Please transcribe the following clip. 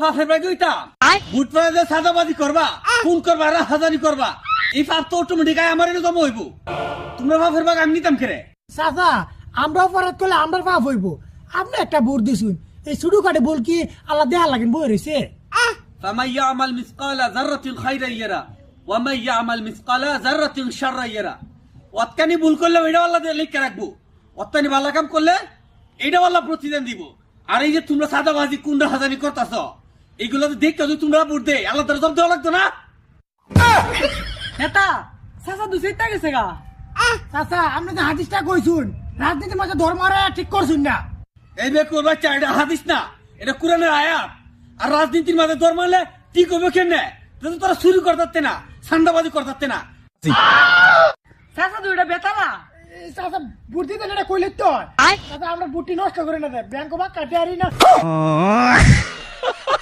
বাপের বাড়ি হইতা বুট পরে যে সাদাবাজি করবা কোন করবা রাহাজানি করবা এই পাপ তো অটোমেটিক আমার এরকম হইব তোমরা বাপের বাগ আমি নিতাম খেরে চাচা আমরা অপরাধ করলে আমরা পাপ হইব আপনি একটা ভোট দিছুন এই শুরু কাটে বল কি আল্লাহ দেয়া লাগেন বই রয়েছে فمن يعمل مثقال ذرة خيرا يرى ومن يعمل مثقال ذرة شرا يرى অতকানি ভুল করলে এটা আল্লাহ দিয়ে লিখে রাখবো অতকানি ভালো কাম করলে এটা আল্লাহ প্রতিদান দিব আর এই যে তোমরা সাদাবাজি কুন্ডা হাজানি করতেছ এইগুলো তো দেখতে যদি তোমরা ভোট দে আল্লাহ তার জব দেওয়া লাগতো না এটা চাচা দুসেইতা গেছে গা চাচা আপনি যে হাদিসটা কইছুন রাজনীতির মাঝে ধর্ম ঠিক করছুন না এই বেকুর বাচ্চা এটা হাদিস না এটা কোরআনের আয়াত আর রাজনীতির মাঝে ধর্ম হলে ঠিক হবে কেমনে যদি তোরা শুরু করতে না সান্দাবাজি করতে না চাচা দুইটা বেতালা চাচা ভোট দিতে এটা কইলে তো চাচা আমরা ভোটটি নষ্ট করে না ব্যাংক বা কাটে আরি না